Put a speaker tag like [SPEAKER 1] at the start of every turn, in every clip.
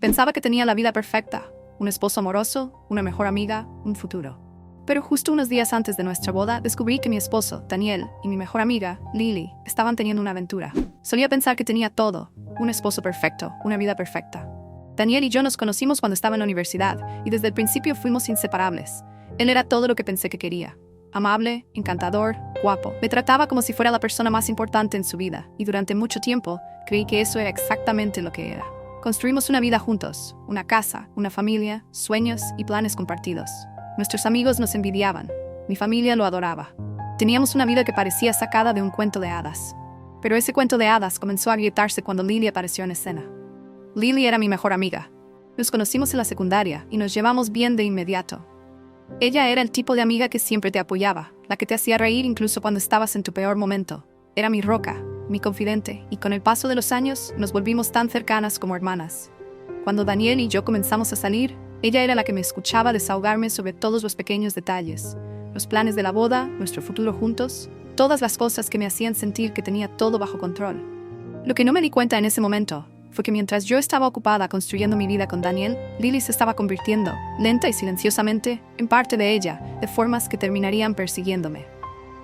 [SPEAKER 1] Pensaba que tenía la vida perfecta, un esposo amoroso, una mejor amiga, un futuro. Pero justo unos días antes de nuestra boda, descubrí que mi esposo, Daniel, y mi mejor amiga, Lily, estaban teniendo una aventura. Solía pensar que tenía todo, un esposo perfecto, una vida perfecta. Daniel y yo nos conocimos cuando estaba en la universidad, y desde el principio fuimos inseparables. Él era todo lo que pensé que quería. Amable, encantador, guapo. Me trataba como si fuera la persona más importante en su vida, y durante mucho tiempo creí que eso era exactamente lo que era. Construimos una vida juntos, una casa, una familia, sueños y planes compartidos. Nuestros amigos nos envidiaban. Mi familia lo adoraba. Teníamos una vida que parecía sacada de un cuento de hadas. Pero ese cuento de hadas comenzó a agrietarse cuando Lily apareció en escena. Lily era mi mejor amiga. Nos conocimos en la secundaria y nos llevamos bien de inmediato. Ella era el tipo de amiga que siempre te apoyaba, la que te hacía reír incluso cuando estabas en tu peor momento. Era mi roca, mi confidente, y con el paso de los años nos volvimos tan cercanas como hermanas. Cuando Daniel y yo comenzamos a salir, ella era la que me escuchaba desahogarme sobre todos los pequeños detalles, los planes de la boda, nuestro futuro juntos, todas las cosas que me hacían sentir que tenía todo bajo control. Lo que no me di cuenta en ese momento fue que mientras yo estaba ocupada construyendo mi vida con Daniel, Lily se estaba convirtiendo, lenta y silenciosamente, en parte de ella, de formas que terminarían persiguiéndome.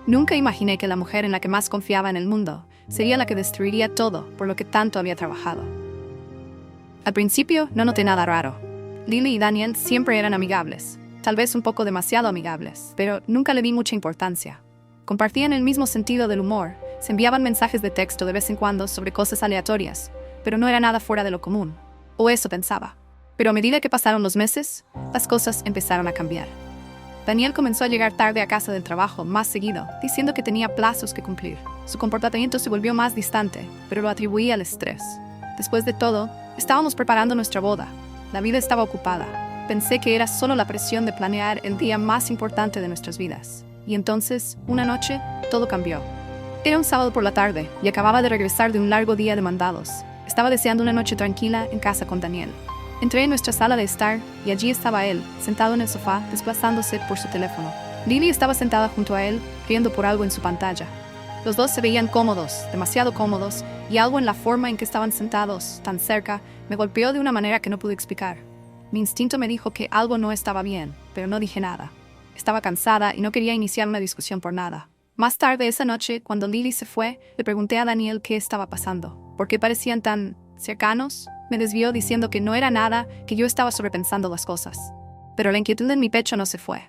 [SPEAKER 1] Nunca imaginé que la mujer en la que más confiaba en el mundo sería la que destruiría todo por lo que tanto había trabajado. Al principio no noté nada raro. Lily y Daniel siempre eran amigables, tal vez un poco demasiado amigables, pero nunca le di mucha importancia. Compartían el mismo sentido del humor, se enviaban mensajes de texto de vez en cuando sobre cosas aleatorias, pero no era nada fuera de lo común, o eso pensaba. Pero a medida que pasaron los meses, las cosas empezaron a cambiar. Daniel comenzó a llegar tarde a casa del trabajo más seguido, diciendo que tenía plazos que cumplir. Su comportamiento se volvió más distante, pero lo atribuía al estrés. Después de todo, estábamos preparando nuestra boda. La vida estaba ocupada. Pensé que era solo la presión de planear el día más importante de nuestras vidas. Y entonces, una noche, todo cambió. Era un sábado por la tarde, y acababa de regresar de un largo día de mandados. Estaba deseando una noche tranquila en casa con Daniel. Entré en nuestra sala de estar y allí estaba él, sentado en el sofá, desplazándose por su teléfono. Lily estaba sentada junto a él, riendo por algo en su pantalla. Los dos se veían cómodos, demasiado cómodos, y algo en la forma en que estaban sentados, tan cerca, me golpeó de una manera que no pude explicar. Mi instinto me dijo que algo no estaba bien, pero no dije nada. Estaba cansada y no quería iniciar una discusión por nada. Más tarde esa noche, cuando Lily se fue, le pregunté a Daniel qué estaba pasando. ¿Por qué parecían tan cercanos? Me desvió diciendo que no era nada, que yo estaba sobrepensando las cosas. Pero la inquietud en mi pecho no se fue.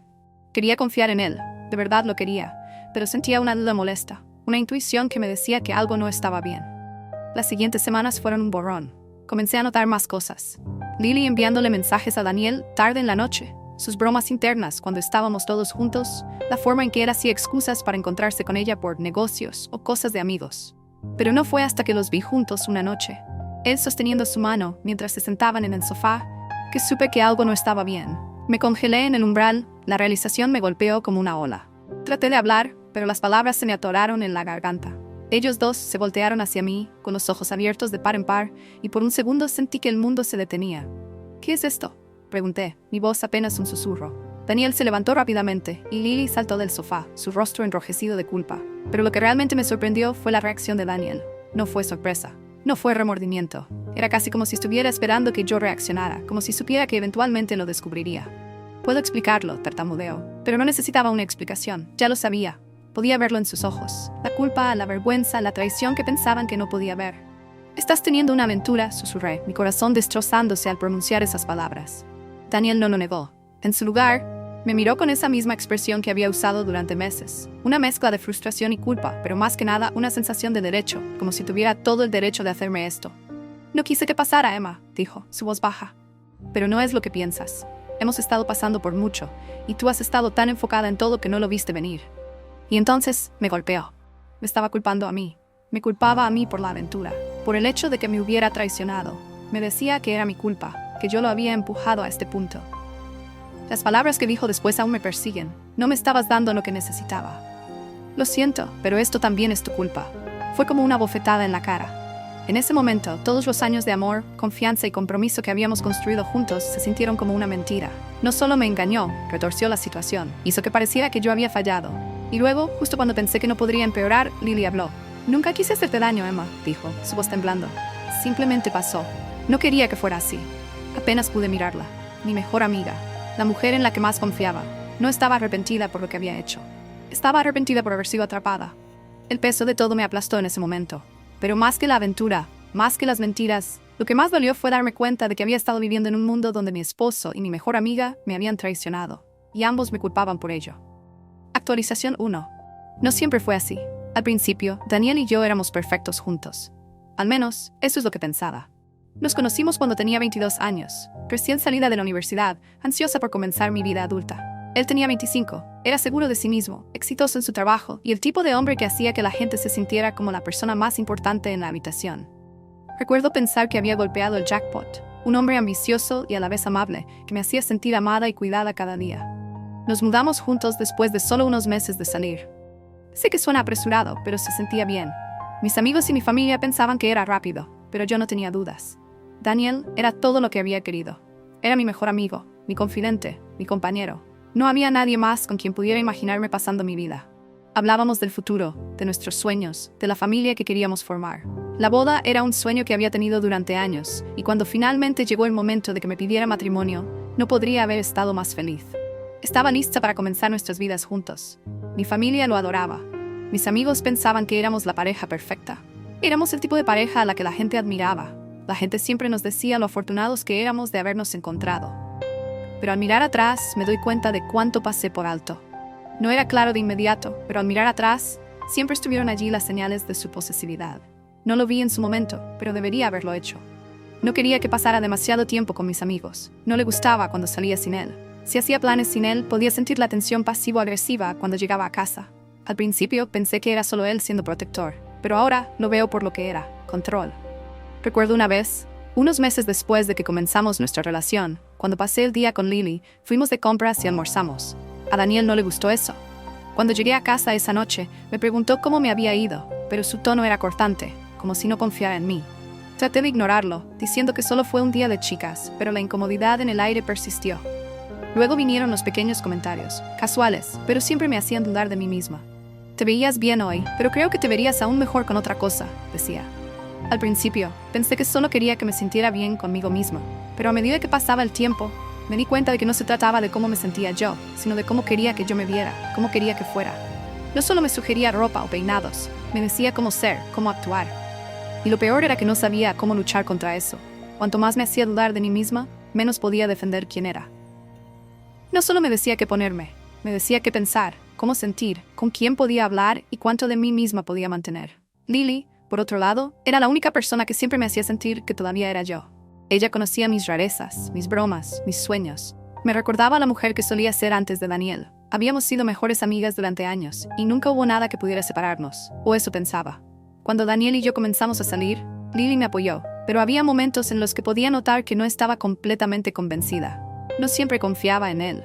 [SPEAKER 1] Quería confiar en él, de verdad lo quería, pero sentía una duda molesta, una intuición que me decía que algo no estaba bien. Las siguientes semanas fueron un borrón. Comencé a notar más cosas. Lily enviándole mensajes a Daniel tarde en la noche, sus bromas internas cuando estábamos todos juntos, la forma en que él hacía excusas para encontrarse con ella por negocios o cosas de amigos. Pero no fue hasta que los vi juntos una noche, él sosteniendo su mano mientras se sentaban en el sofá, que supe que algo no estaba bien. Me congelé en el umbral, la realización me golpeó como una ola. Traté de hablar, pero las palabras se me atoraron en la garganta. Ellos dos se voltearon hacia mí, con los ojos abiertos de par en par, y por un segundo sentí que el mundo se detenía. ¿Qué es esto?, pregunté, mi voz apenas un susurro. Daniel se levantó rápidamente, y Lily saltó del sofá, su rostro enrojecido de culpa. Pero lo que realmente me sorprendió fue la reacción de Daniel. No fue sorpresa. No fue remordimiento. Era casi como si estuviera esperando que yo reaccionara, como si supiera que eventualmente lo descubriría. Puedo explicarlo, tartamudeó, pero no necesitaba una explicación, ya lo sabía. Podía verlo en sus ojos, la culpa, la vergüenza, la traición que pensaban que no podía ver. Estás teniendo una aventura, susurré, mi corazón destrozándose al pronunciar esas palabras. Daniel no lo negó. En su lugar, me miró con esa misma expresión que había usado durante meses. Una mezcla de frustración y culpa, pero más que nada una sensación de derecho, como si tuviera todo el derecho de hacerme esto. No quise que pasara, Emma, dijo, su voz baja. Pero no es lo que piensas. Hemos estado pasando por mucho, y tú has estado tan enfocada en todo que no lo viste venir. Y entonces me golpeó. Me estaba culpando a mí. Me culpaba a mí por la aventura, por el hecho de que me hubiera traicionado. Me decía que era mi culpa, que yo lo había empujado a este punto. Las palabras que dijo después aún me persiguen. No me estabas dando lo que necesitaba. Lo siento, pero esto también es tu culpa. Fue como una bofetada en la cara. En ese momento, todos los años de amor, confianza y compromiso que habíamos construido juntos se sintieron como una mentira. No solo me engañó, retorció la situación, hizo que pareciera que yo había fallado. Y luego, justo cuando pensé que no podría empeorar, Lily habló. Nunca quise hacerte daño, Emma, dijo, su voz temblando. Simplemente pasó. No quería que fuera así. Apenas pude mirarla. Mi mejor amiga, la mujer en la que más confiaba, no estaba arrepentida por lo que había hecho. Estaba arrepentida por haber sido atrapada. El peso de todo me aplastó en ese momento. Pero más que la aventura, más que las mentiras, lo que más dolió fue darme cuenta de que había estado viviendo en un mundo donde mi esposo y mi mejor amiga me habían traicionado, y ambos me culpaban por ello. Actualización 1. No siempre fue así. Al principio, Daniel y yo éramos perfectos juntos. Al menos, eso es lo que pensaba. Nos conocimos cuando tenía 22 años, recién salida de la universidad, ansiosa por comenzar mi vida adulta. Él tenía 25, era seguro de sí mismo, exitoso en su trabajo y el tipo de hombre que hacía que la gente se sintiera como la persona más importante en la habitación. Recuerdo pensar que había golpeado el jackpot, un hombre ambicioso y a la vez amable, que me hacía sentir amada y cuidada cada día. Nos mudamos juntos después de solo unos meses de salir. Sé que suena apresurado, pero se sentía bien. Mis amigos y mi familia pensaban que era rápido, pero yo no tenía dudas. Daniel era todo lo que había querido. Era mi mejor amigo, mi confidente, mi compañero. No había nadie más con quien pudiera imaginarme pasando mi vida. Hablábamos del futuro, de nuestros sueños, de la familia que queríamos formar. La boda era un sueño que había tenido durante años, y cuando finalmente llegó el momento de que me pidiera matrimonio, no podría haber estado más feliz. Estaba lista para comenzar nuestras vidas juntos. Mi familia lo adoraba. Mis amigos pensaban que éramos la pareja perfecta. Éramos el tipo de pareja a la que la gente admiraba. La gente siempre nos decía lo afortunados que éramos de habernos encontrado. Pero al mirar atrás me doy cuenta de cuánto pasé por alto. No era claro de inmediato, pero al mirar atrás siempre estuvieron allí las señales de su posesividad. No lo vi en su momento, pero debería haberlo hecho. No quería que pasara demasiado tiempo con mis amigos. No le gustaba cuando salía sin él. Si hacía planes sin él, podía sentir la tensión pasivo-agresiva cuando llegaba a casa. Al principio pensé que era solo él siendo protector, pero ahora lo veo por lo que era, control. Recuerdo una vez, unos meses después de que comenzamos nuestra relación, cuando pasé el día con Lily, fuimos de compras y almorzamos. A Daniel no le gustó eso. Cuando llegué a casa esa noche, me preguntó cómo me había ido, pero su tono era cortante, como si no confiara en mí. Traté de ignorarlo, diciendo que solo fue un día de chicas, pero la incomodidad en el aire persistió. Luego vinieron los pequeños comentarios, casuales, pero siempre me hacían dudar de mí misma. Te veías bien hoy, pero creo que te verías aún mejor con otra cosa, decía. Al principio, pensé que solo quería que me sintiera bien conmigo misma, pero a medida que pasaba el tiempo, me di cuenta de que no se trataba de cómo me sentía yo, sino de cómo quería que yo me viera, cómo quería que fuera. No solo me sugería ropa o peinados, me decía cómo ser, cómo actuar. Y lo peor era que no sabía cómo luchar contra eso. Cuanto más me hacía dudar de mí misma, menos podía defender quién era. No solo me decía qué ponerme, me decía qué pensar, cómo sentir, con quién podía hablar y cuánto de mí misma podía mantener. Lily, por otro lado, era la única persona que siempre me hacía sentir que todavía era yo. Ella conocía mis rarezas, mis bromas, mis sueños. Me recordaba a la mujer que solía ser antes de Daniel. Habíamos sido mejores amigas durante años y nunca hubo nada que pudiera separarnos, o eso pensaba. Cuando Daniel y yo comenzamos a salir, Lily me apoyó, pero había momentos en los que podía notar que no estaba completamente convencida. No siempre confiaba en él.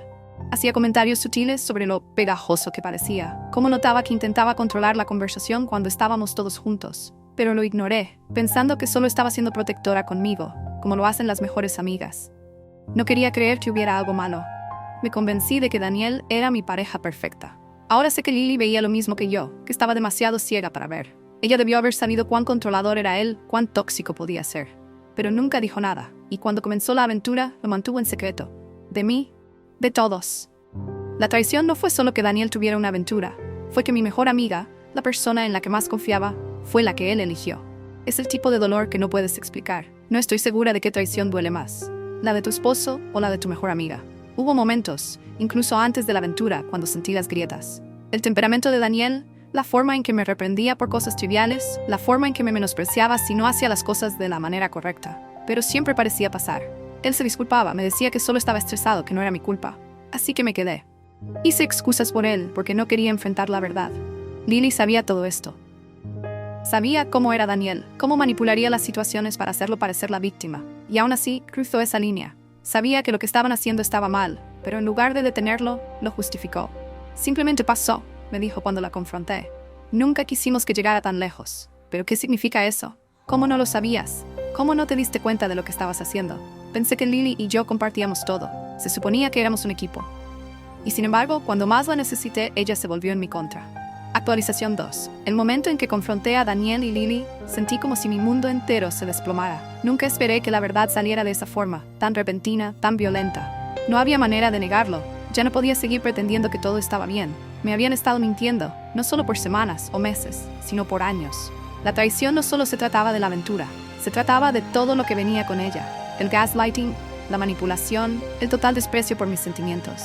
[SPEAKER 1] Hacía comentarios sutiles sobre lo pegajoso que parecía, cómo notaba que intentaba controlar la conversación cuando estábamos todos juntos. Pero lo ignoré, pensando que solo estaba siendo protectora conmigo, como lo hacen las mejores amigas. No quería creer que hubiera algo malo. Me convencí de que Daniel era mi pareja perfecta. Ahora sé que Lily veía lo mismo que yo, que estaba demasiado ciega para ver. Ella debió haber sabido cuán controlador era él, cuán tóxico podía ser. Pero nunca dijo nada, y cuando comenzó la aventura, lo mantuvo en secreto. De mí, de todos. La traición no fue solo que Daniel tuviera una aventura, fue que mi mejor amiga, la persona en la que más confiaba, fue la que él eligió. Es el tipo de dolor que no puedes explicar. No estoy segura de qué traición duele más, la de tu esposo o la de tu mejor amiga. Hubo momentos, incluso antes de la aventura, cuando sentí las grietas. El temperamento de Daniel, la forma en que me reprendía por cosas triviales, la forma en que me menospreciaba si no hacía las cosas de la manera correcta. Pero siempre parecía pasar. Él se disculpaba, me decía que solo estaba estresado, que no era mi culpa. Así que me quedé. Hice excusas por él, porque no quería enfrentar la verdad. Lily sabía todo esto. Sabía cómo era Daniel, cómo manipularía las situaciones para hacerlo parecer la víctima. Y aún así, cruzó esa línea. Sabía que lo que estaban haciendo estaba mal, pero en lugar de detenerlo, lo justificó. Simplemente pasó, me dijo cuando la confronté. Nunca quisimos que llegara tan lejos. ¿Pero qué significa eso? ¿Cómo no lo sabías? ¿Cómo no te diste cuenta de lo que estabas haciendo? Pensé que Lily y yo compartíamos todo. Se suponía que éramos un equipo. Y sin embargo, cuando más la necesité, ella se volvió en mi contra. Actualización 2. El momento en que confronté a Daniel y Lily, sentí como si mi mundo entero se desplomara. Nunca esperé que la verdad saliera de esa forma, tan repentina, tan violenta. No había manera de negarlo. Ya no podía seguir pretendiendo que todo estaba bien. Me habían estado mintiendo, no solo por semanas o meses, sino por años. La traición no solo se trataba de la aventura, se trataba de todo lo que venía con ella. El gaslighting, la manipulación, el total desprecio por mis sentimientos.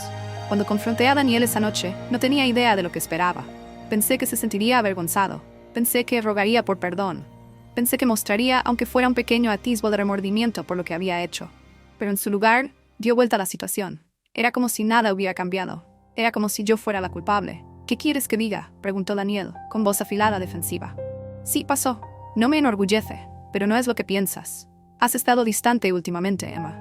[SPEAKER 1] Cuando confronté a Daniel esa noche, no tenía idea de lo que esperaba. Pensé que se sentiría avergonzado. Pensé que rogaría por perdón. Pensé que mostraría, aunque fuera un pequeño atisbo de remordimiento por lo que había hecho. Pero en su lugar, dio vuelta a la situación. Era como si nada hubiera cambiado. Era como si yo fuera la culpable. ¿Qué quieres que diga?, preguntó Daniel, con voz afilada defensiva. Sí, pasó. No me enorgullece, pero no es lo que piensas. Has estado distante últimamente, Emma.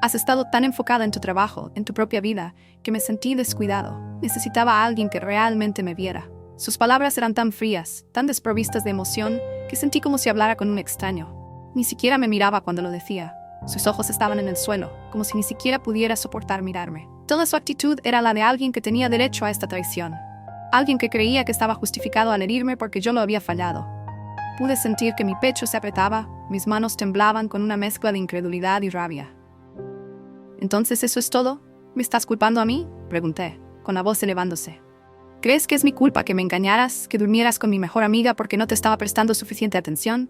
[SPEAKER 1] Has estado tan enfocada en tu trabajo, en tu propia vida, que me sentí descuidado. Necesitaba a alguien que realmente me viera. Sus palabras eran tan frías, tan desprovistas de emoción, que sentí como si hablara con un extraño. Ni siquiera me miraba cuando lo decía. Sus ojos estaban en el suelo, como si ni siquiera pudiera soportar mirarme. Toda su actitud era la de alguien que tenía derecho a esta traición. Alguien que creía que estaba justificado al herirme porque yo lo había fallado. Pude sentir que mi pecho se apretaba, mis manos temblaban con una mezcla de incredulidad y rabia. ¿Entonces eso es todo? ¿Me estás culpando a mí?, pregunté, con la voz elevándose. ¿Crees que es mi culpa que me engañaras, que durmieras con mi mejor amiga porque no te estaba prestando suficiente atención?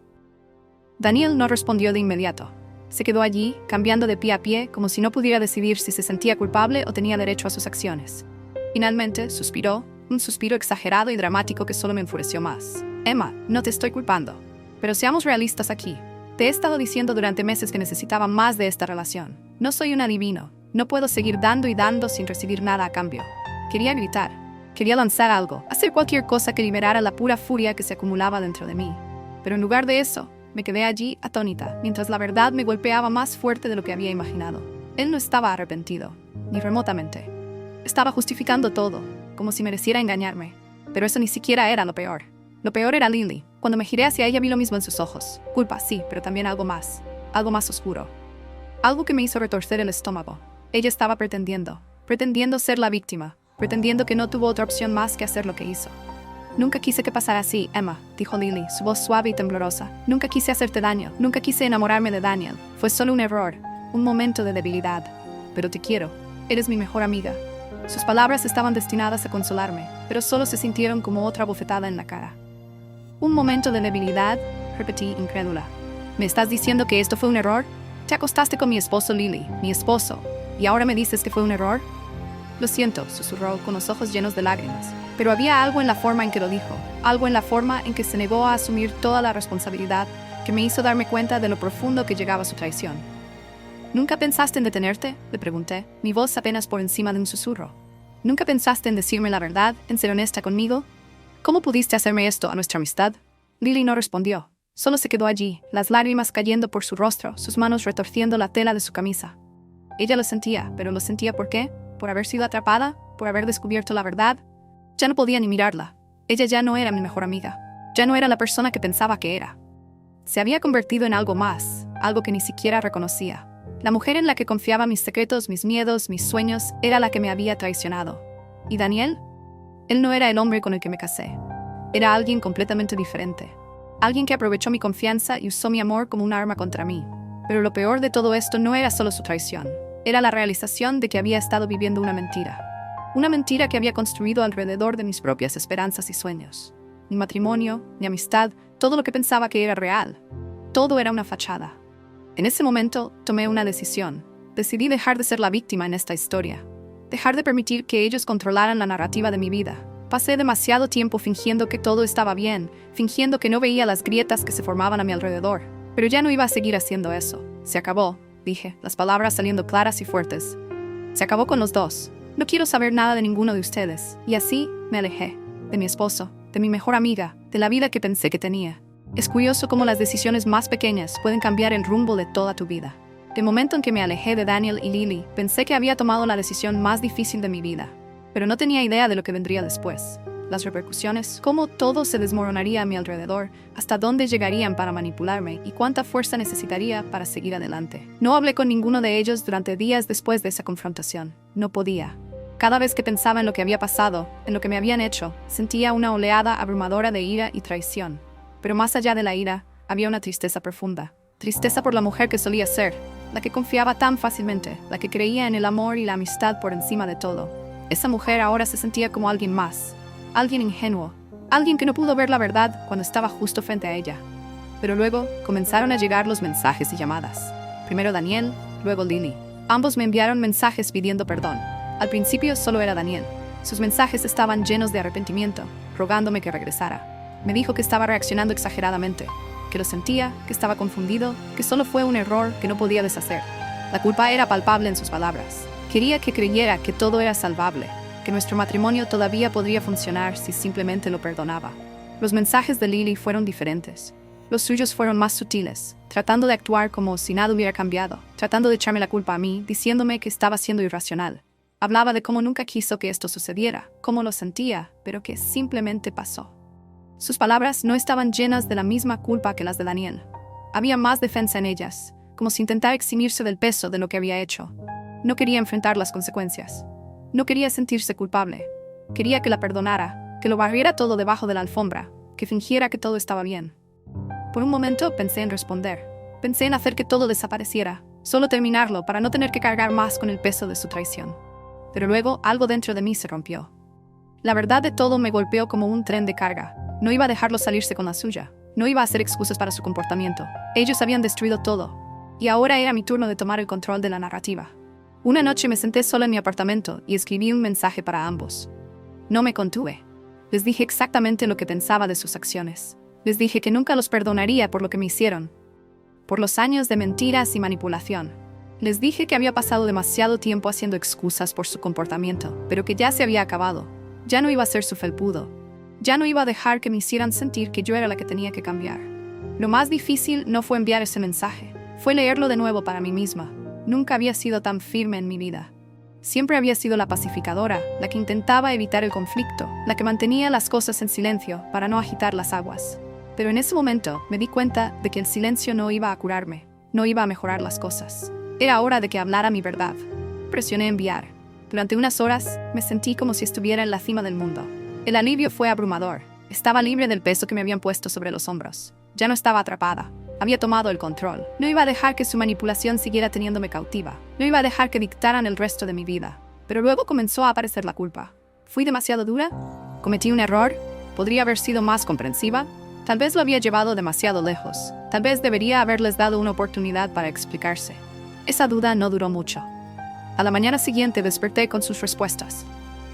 [SPEAKER 1] Daniel no respondió de inmediato. Se quedó allí, cambiando de pie a pie, como si no pudiera decidir si se sentía culpable o tenía derecho a sus acciones. Finalmente, suspiró, un suspiro exagerado y dramático que solo me enfureció más. Emma, no te estoy culpando. Pero seamos realistas aquí. Te he estado diciendo durante meses que necesitaba más de esta relación. No soy un adivino. No puedo seguir dando y dando sin recibir nada a cambio. Quería gritar. Quería lanzar algo, hacer cualquier cosa que liberara la pura furia que se acumulaba dentro de mí. Pero en lugar de eso, me quedé allí atónita, mientras la verdad me golpeaba más fuerte de lo que había imaginado. Él no estaba arrepentido, ni remotamente. Estaba justificando todo, como si mereciera engañarme. Pero eso ni siquiera era lo peor. Lo peor era Lily. Cuando me giré hacia ella vi lo mismo en sus ojos. Culpa, sí, pero también algo más oscuro. Algo que me hizo retorcer el estómago. Ella estaba pretendiendo ser la víctima. Pretendiendo que no tuvo otra opción más que hacer lo que hizo. Nunca quise que pasara así, Emma, dijo Lily, su voz suave y temblorosa. Nunca quise hacerte daño, nunca quise enamorarme de Daniel. Fue solo un error, un momento de debilidad. Pero te quiero, eres mi mejor amiga. Sus palabras estaban destinadas a consolarme, pero solo se sintieron como otra bofetada en la cara. ¿Un momento de debilidad?, repetí, incrédula. ¿Me estás diciendo que esto fue un error? Te acostaste con mi esposo, Lily, mi esposo, ¿y ahora me dices que fue un error? Lo siento, susurró, con los ojos llenos de lágrimas. Pero había algo en la forma en que lo dijo, algo en la forma en que se negó a asumir toda la responsabilidad, que me hizo darme cuenta de lo profundo que llegaba su traición. ¿Nunca pensaste en detenerte?, le pregunté, mi voz apenas por encima de un susurro. ¿Nunca pensaste en decirme la verdad, en ser honesta conmigo? ¿Cómo pudiste hacerme esto a nuestra amistad? Lily no respondió. Solo se quedó allí, las lágrimas cayendo por su rostro, sus manos retorciendo la tela de su camisa. Ella lo sentía, pero ¿lo sentía por qué? ¿Por haber sido atrapada? ¿Por haber descubierto la verdad? Ya no podía ni mirarla. Ella ya no era mi mejor amiga. Ya no era la persona que pensaba que era. Se había convertido en algo más, algo que ni siquiera reconocía. La mujer en la que confiaba mis secretos, mis miedos, mis sueños, era la que me había traicionado. ¿Y Daniel? Él no era el hombre con el que me casé. Era alguien completamente diferente. Alguien que aprovechó mi confianza y usó mi amor como un arma contra mí. Pero lo peor de todo esto no era solo su traición. Era la realización de que había estado viviendo una mentira. Una mentira que había construido alrededor de mis propias esperanzas y sueños. Mi matrimonio, mi amistad, todo lo que pensaba que era real. Todo era una fachada. En ese momento, tomé una decisión. Decidí dejar de ser la víctima en esta historia. Dejar de permitir que ellos controlaran la narrativa de mi vida. Pasé demasiado tiempo fingiendo que todo estaba bien, fingiendo que no veía las grietas que se formaban a mi alrededor. Pero ya no iba a seguir haciendo eso. Se acabó, dije, las palabras saliendo claras y fuertes. Se acabó con los dos. No quiero saber nada de ninguno de ustedes. Y así me alejé. De mi esposo, de mi mejor amiga, de la vida que pensé que tenía. Es curioso cómo las decisiones más pequeñas pueden cambiar el rumbo de toda tu vida. De momento en que me alejé de Daniel y Lily, pensé que había tomado la decisión más difícil de mi vida. Pero no tenía idea de lo que vendría después. Las repercusiones, cómo todo se desmoronaría a mi alrededor, hasta dónde llegarían para manipularme y cuánta fuerza necesitaría para seguir adelante. No hablé con ninguno de ellos durante días después de esa confrontación. No podía. Cada vez que pensaba en lo que había pasado, en lo que me habían hecho, sentía una oleada abrumadora de ira y traición. Pero más allá de la ira, había una tristeza profunda. Tristeza por la mujer que solía ser, la que confiaba tan fácilmente, la que creía en el amor y la amistad por encima de todo. Esa mujer ahora se sentía como alguien más, alguien ingenuo, alguien que no pudo ver la verdad cuando estaba justo frente a ella. Pero luego comenzaron a llegar los mensajes y llamadas. Primero Daniel, luego Lily. Ambos me enviaron mensajes pidiendo perdón. Al principio solo era Daniel. Sus mensajes estaban llenos de arrepentimiento, rogándome que regresara. Me dijo que estaba reaccionando exageradamente, que lo sentía, que estaba confundido, que solo fue un error que no podía deshacer. La culpa era palpable en sus palabras. Quería que creyera que todo era salvable, que nuestro matrimonio todavía podría funcionar si simplemente lo perdonaba. Los mensajes de Lily fueron diferentes. Los suyos fueron más sutiles, tratando de actuar como si nada hubiera cambiado, tratando de echarme la culpa a mí, diciéndome que estaba siendo irracional. Hablaba de cómo nunca quiso que esto sucediera, cómo lo sentía, pero que simplemente pasó. Sus palabras no estaban llenas de la misma culpa que las de Daniel. Había más defensa en ellas, como si intentara eximirse del peso de lo que había hecho. No quería enfrentar las consecuencias. No quería sentirse culpable. Quería que la perdonara, que lo barriera todo debajo de la alfombra, que fingiera que todo estaba bien. Por un momento pensé en responder. Pensé en hacer que todo desapareciera, solo terminarlo para no tener que cargar más con el peso de su traición. Pero luego algo dentro de mí se rompió. La verdad de todo me golpeó como un tren de carga. No iba a dejarlo salirse con la suya. No iba a hacer excusas para su comportamiento. Ellos habían destruido todo. Y ahora era mi turno de tomar el control de la narrativa. Una noche me senté sola en mi apartamento y escribí un mensaje para ambos. No me contuve. Les dije exactamente lo que pensaba de sus acciones. Les dije que nunca los perdonaría por lo que me hicieron, por los años de mentiras y manipulación. Les dije que había pasado demasiado tiempo haciendo excusas por su comportamiento, pero que ya se había acabado. Ya no iba a ser su felpudo. Ya no iba a dejar que me hicieran sentir que yo era la que tenía que cambiar. Lo más difícil no fue enviar ese mensaje, fue leerlo de nuevo para mí misma. Nunca había sido tan firme en mi vida. Siempre había sido la pacificadora, la que intentaba evitar el conflicto, la que mantenía las cosas en silencio para no agitar las aguas. Pero en ese momento me di cuenta de que el silencio no iba a curarme, no iba a mejorar las cosas. Era hora de que hablara mi verdad. Presioné enviar. Durante unas horas me sentí como si estuviera en la cima del mundo. El alivio fue abrumador. Estaba libre del peso que me habían puesto sobre los hombros. Ya no estaba atrapada. Había tomado el control. No iba a dejar que su manipulación siguiera teniéndome cautiva. No iba a dejar que dictaran el resto de mi vida. Pero luego comenzó a aparecer la culpa. ¿Fui demasiado dura? ¿Cometí un error? ¿Podría haber sido más comprensiva? Tal vez lo había llevado demasiado lejos. Tal vez debería haberles dado una oportunidad para explicarse. Esa duda no duró mucho. A la mañana siguiente desperté con sus respuestas.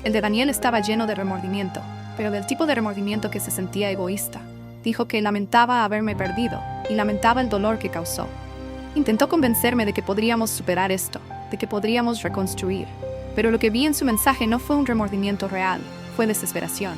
[SPEAKER 1] El de Daniel estaba lleno de remordimiento, pero del tipo de remordimiento que se sentía egoísta. Dijo que lamentaba haberme perdido y lamentaba el dolor que causó. Intentó convencerme de que podríamos superar esto, de que podríamos reconstruir. Pero lo que vi en su mensaje no fue un remordimiento real, fue desesperación.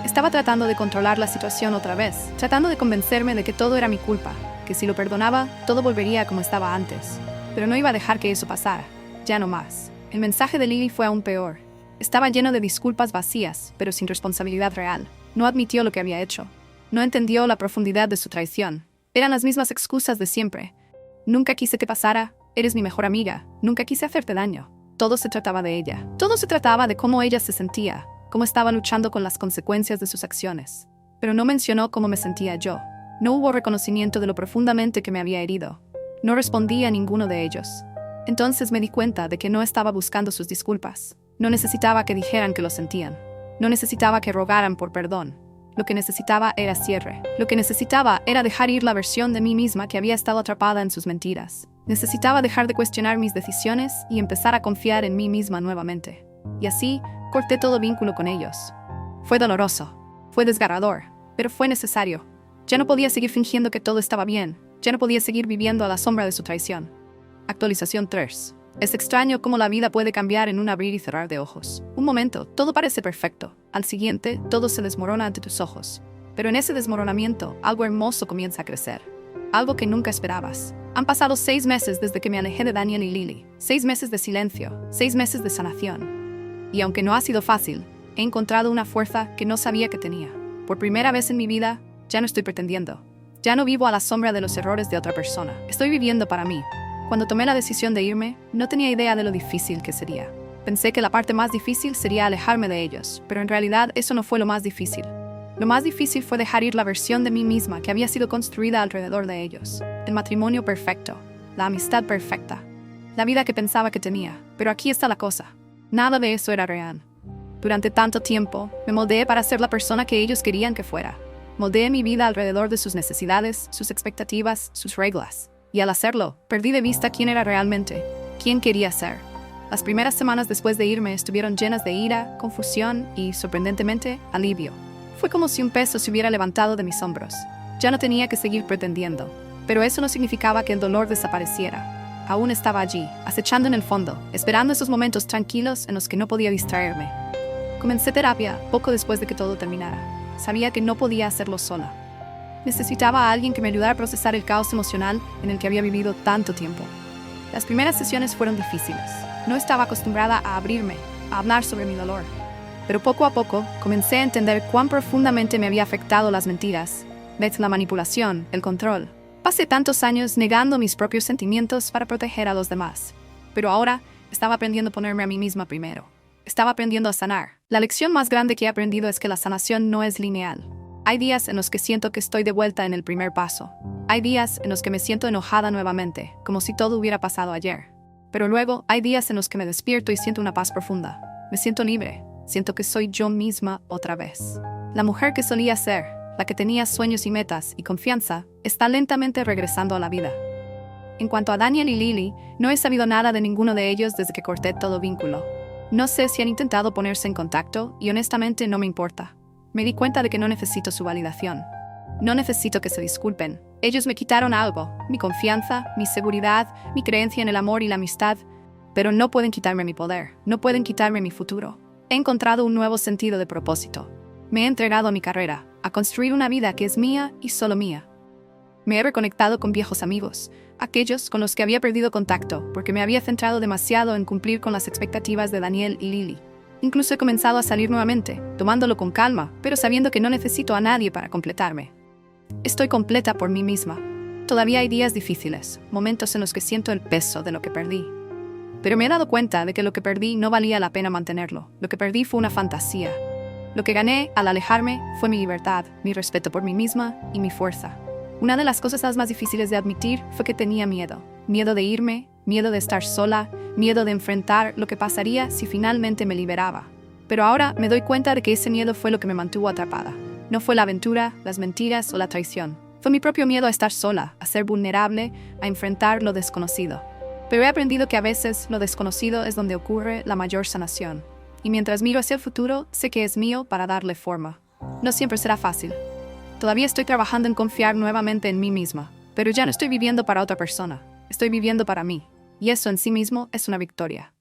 [SPEAKER 1] Estaba tratando de controlar la situación otra vez, tratando de convencerme de que todo era mi culpa, que si lo perdonaba, todo volvería como estaba antes. Pero no iba a dejar que eso pasara, ya no más. El mensaje de Lily fue aún peor. Estaba lleno de disculpas vacías, pero sin responsabilidad real. No admitió lo que había hecho. No entendió la profundidad de su traición. Eran las mismas excusas de siempre. Nunca quise que pasara, eres mi mejor amiga, nunca quise hacerte daño. Todo se trataba de ella. Todo se trataba de cómo ella se sentía, cómo estaba luchando con las consecuencias de sus acciones. Pero no mencionó cómo me sentía yo. No hubo reconocimiento de lo profundamente que me había herido. No respondí a ninguno de ellos. Entonces me di cuenta de que no estaba buscando sus disculpas. No necesitaba que dijeran que lo sentían. No necesitaba que rogaran por perdón. Lo que necesitaba era cierre. Lo que necesitaba era dejar ir la versión de mí misma que había estado atrapada en sus mentiras. Necesitaba dejar de cuestionar mis decisiones y empezar a confiar en mí misma nuevamente. Y así, corté todo vínculo con ellos. Fue doloroso. Fue desgarrador. Pero fue necesario. Ya no podía seguir fingiendo que todo estaba bien. Ya no podía seguir viviendo a la sombra de su traición. Actualización 3. Es extraño cómo la vida puede cambiar en un abrir y cerrar de ojos. Un momento, todo parece perfecto. Al siguiente, todo se desmorona ante tus ojos. Pero en ese desmoronamiento, algo hermoso comienza a crecer. Algo que nunca esperabas. Han pasado 6 meses desde que me alejé de Daniel y Lily. 6 meses de silencio. 6 meses de sanación. Y aunque no ha sido fácil, he encontrado una fuerza que no sabía que tenía. Por primera vez en mi vida, ya no estoy pretendiendo. Ya no vivo a la sombra de los errores de otra persona. Estoy viviendo para mí. Cuando tomé la decisión de irme, no tenía idea de lo difícil que sería. Pensé que la parte más difícil sería alejarme de ellos, pero en realidad eso no fue lo más difícil. Lo más difícil fue dejar ir la versión de mí misma que había sido construida alrededor de ellos. El matrimonio perfecto, la amistad perfecta, la vida que pensaba que tenía. Pero aquí está la cosa. Nada de eso era real. Durante tanto tiempo, me moldeé para ser la persona que ellos querían que fuera. Moldeé mi vida alrededor de sus necesidades, sus expectativas, sus reglas. Y al hacerlo, perdí de vista quién era realmente, quién quería ser. Las primeras semanas después de irme estuvieron llenas de ira, confusión y, sorprendentemente, alivio. Fue como si un peso se hubiera levantado de mis hombros. Ya no tenía que seguir pretendiendo. Pero eso no significaba que el dolor desapareciera. Aún estaba allí, acechando en el fondo, esperando esos momentos tranquilos en los que no podía distraerme. Comencé terapia poco después de que todo terminara. Sabía que no podía hacerlo sola. Necesitaba a alguien que me ayudara a procesar el caos emocional en el que había vivido tanto tiempo. Las primeras sesiones fueron difíciles. No estaba acostumbrada a abrirme, a hablar sobre mi dolor. Pero poco a poco comencé a entender cuán profundamente me había afectado las mentiras, la manipulación, el control. Pasé tantos años negando mis propios sentimientos para proteger a los demás. Pero ahora estaba aprendiendo a ponerme a mí misma primero. Estaba aprendiendo a sanar. La lección más grande que he aprendido es que la sanación no es lineal. Hay días en los que siento que estoy de vuelta en el primer paso. Hay días en los que me siento enojada nuevamente, como si todo hubiera pasado ayer. Pero luego hay días en los que me despierto y siento una paz profunda. Me siento libre. Siento que soy yo misma otra vez. La mujer que solía ser, la que tenía sueños y metas y confianza, está lentamente regresando a la vida. En cuanto a Daniel y Lily, no he sabido nada de ninguno de ellos desde que corté todo vínculo. No sé si han intentado ponerse en contacto y honestamente no me importa. Me di cuenta de que no necesito su validación. No necesito que se disculpen. Ellos me quitaron algo, mi confianza, mi seguridad, mi creencia en el amor y la amistad, pero no pueden quitarme mi poder, no pueden quitarme mi futuro. He encontrado un nuevo sentido de propósito. Me he entregado a mi carrera, a construir una vida que es mía y solo mía. Me he reconectado con viejos amigos, aquellos con los que había perdido contacto porque me había centrado demasiado en cumplir con las expectativas de Daniel y Lily. Incluso he comenzado a salir nuevamente, tomándolo con calma, pero sabiendo que no necesito a nadie para completarme. Estoy completa por mí misma. Todavía hay días difíciles, momentos en los que siento el peso de lo que perdí. Pero me he dado cuenta de que lo que perdí no valía la pena mantenerlo. Lo que perdí fue una fantasía. Lo que gané al alejarme fue mi libertad, mi respeto por mí misma y mi fuerza. Una de las cosas más difíciles de admitir fue que tenía miedo. Miedo de irme, miedo de estar sola, miedo de enfrentar lo que pasaría si finalmente me liberaba. Pero ahora me doy cuenta de que ese miedo fue lo que me mantuvo atrapada. No fue la aventura, las mentiras o la traición. Fue mi propio miedo a estar sola, a ser vulnerable, a enfrentar lo desconocido. Pero he aprendido que a veces lo desconocido es donde ocurre la mayor sanación. Y mientras miro hacia el futuro, sé que es mío para darle forma. No siempre será fácil. Todavía estoy trabajando en confiar nuevamente en mí misma, pero ya no estoy viviendo para otra persona. Estoy viviendo para mí. Y eso en sí mismo es una victoria.